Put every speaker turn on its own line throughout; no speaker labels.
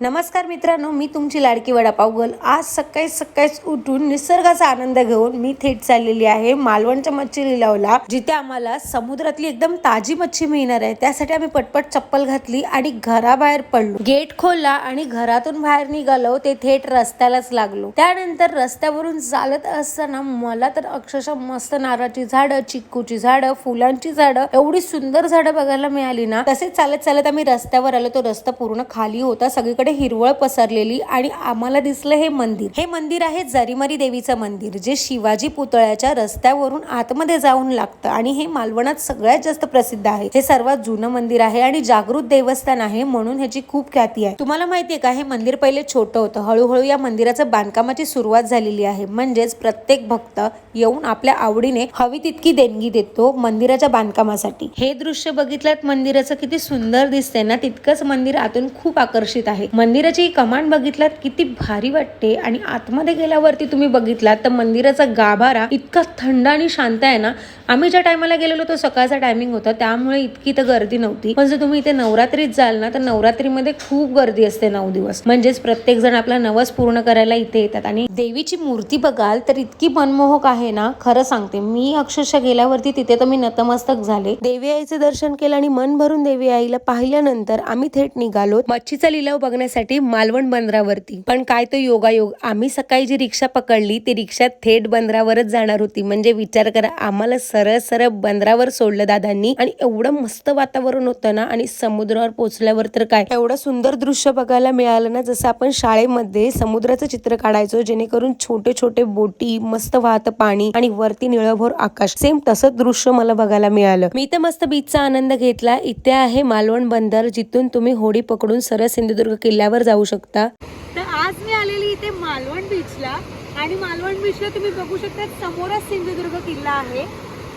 नमस्कार मित्रांनो, मी तुमची लाडकी वडापाव गर्ल। आज सकाळीच उठून निसर्गाचा आनंद घेऊन मी थेट चाललेली आहे मालवणच्या मच्छी लिलावला, जिथे आम्हाला समुद्रातली एकदम ताजी मच्छी मिळणार आहे। त्यासाठी आम्ही पटपट चप्पल घातली आणि घराबाहेर पडलो। गेट खोलला आणि घरातून बाहेर निघालो ते थेट रस्त्यालाच लागलो। त्यानंतर रस्त्यावरून चालत असताना मला तर अक्षरशः मस्त नारळाची झाडं, चिक्कूची झाडं, फुलांची झाडं, एवढी सुंदर झाडं बघायला मिळाली ना। तसेच चालत आम्ही रस्त्यावर आलो। तो रस्ता पूर्ण खाली होता, सगळीकडे हिरवळ पसरलेली आणि आम्हाला दिसलं हे मंदिर। हे मंदिर आहे जरीमरी देवीचं मंदिर, जे शिवाजी पुतळ्याच्या रस्त्यावरून आतमध्ये जाऊन लागतं आणि हे मालवणात सगळ्यात जास्त प्रसिद्ध आहे। हे सर्वात जुनं मंदिर आहे आणि जागृत देवस्थान आहे, म्हणून ह्याची खूप ख्याती आहे। तुम्हाला माहितीये का, हे मंदिर पहिले छोटं होतं, हळूहळू या मंदिराचं बांधकामाची सुरुवात झालेली आहे। म्हणजेच प्रत्येक भक्त येऊन आपल्या आवडीने हवी तितकी देणगी देतो मंदिराच्या बांधकामासाठी। हे दृश्य बघितल्यात मंदिराचं किती सुंदर दिसतंय ना, तितकंच मंदिर आतून खूप आकर्षित आहे। मंदिराची कमांड बघितलात किती भारी वाटते आणि आतमध्ये गेल्यावरती तुम्ही बघितलात तर मंदिराचा गाभारा इतका थंड आणि शांत आहे ना। आम्ही ज्या टायमाला गेलेलो तो सकाळचा टायमिंग होता, त्यामुळे इतकी तर गर्दी नव्हती। पण जर तुम्ही इथे नवरात्रीत जाल ना, तर नवरात्रीमध्ये खूप गर्दी असते 9 दिवस। म्हणजेच प्रत्येक जण आपला नवस पूर्ण करायला इथे येतात। आणि देवीची मूर्ती बघाल तर इतकी मनमोहक आहे ना, खरं सांगते मी अक्षरशः गेल्यावरती तिथे तर मी नतमस्तक झाले। देवी आईचं दर्शन केलं आणि मन भरून देवी आईला पाहिल्यानंतर आम्ही थेट निघालो मच्छीचा लिलाव बघण्यासाठी मालवण बंदरावरती। पण काय तो योगायोग, आम्ही सकाळी जी रिक्षा पकडली ती रिक्षा थेट बंदरावरच जाणार होती। म्हणजे विचार करा, आम्हाला सरळ बंदरावर सोडलं दादांनी आणि एवढं मस्त वातावरण होतं ना। आणि समुद्रावर पोहोचल्यावर तर काय एवढं सुंदर दृश्य बघायला मिळालं ना, जसं आपण शाळेमध्ये समुद्राचं चित्र काढायचो, जेणेकरून छोटे छोटे बोटी, मस्त वाहतं पाणी आणि वरती निळभोर आकाश, सेम तसंच दृश्य मला बघायला मिळालं। मी तर मस्त बीचचा आनंद घेतला। इथे आहे मालवण बंदर, जिथून तुम्ही होडी पकडून सरळ सिंधुदुर्ग किल्ल्यावर जाऊ शकता।
तर आज मी आलेली इथे मालवण बीचला आणि मालवण बीचला तुम्ही बघू शकता समोरच सिंधुदुर्ग किल्ला आहे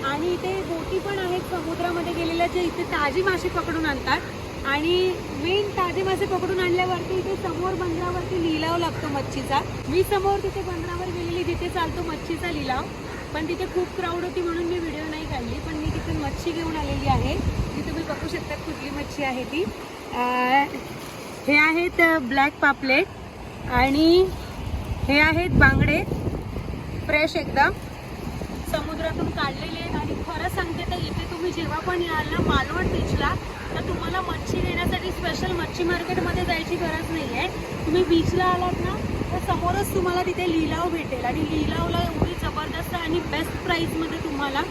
आणि इथे बोटी पण आहेत समुद्रामध्ये गेलेल्या, जे इथे ताजी मासे पकडून आणतात। आणि मेन ताजे मासे पकडून आणल्यावरती इथे समोर बंदरावरती लिलाव लागतो मच्छीचा। मी समोर तिथे बंदरावर गेलेली, जिथे चालतो मच्छीचा लिलाव, पण तिथे खूप क्राऊड होती म्हणून मी व्हिडिओ नाही काढली। पण मी तिथे मच्छी घेऊन आलेली आहे, जी तुम्ही बघू शकता कुठली मच्छी आहे ती। हे आहेत ब्लॅक पापलेट आणि हे आहेत बांगडे, फ्रेश एकदम समुद्रातून काढलेले। आणि खरं सांगते तर इथे तुम्ही जेव्हा पण याल ना मालवण बीचला, तर तुम्हाला मच्छी घेण्यासाठी स्पेशल मच्छी मार्केटमध्ये जायची गरज नाही आहे। तुम्ही बीचला आलात ना, तर समोरच तुम्हाला तिथे लिलाव भेटेल आणि लिलावला एवढी जबरदस्त आणि बेस्ट प्राईसमध्ये तुम्हाला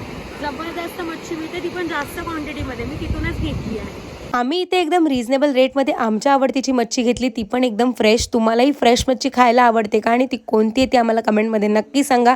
जबरदस्त मच्छी मिळते, ती पण जास्त क्वांटिटीमध्ये। मी तिथूनच घेतली आहे।
आम्ही इथे एकदम रिझनेबल रेटमध्ये आमच्या आवडतीची मच्छी घेतली, ती पण एकदम फ्रेश। तुम्हालाही फ्रेश मच्छी खायला आवडते का आणि ती कोणती आहे ती आम्हाला कमेंटमध्ये नक्की सांगा।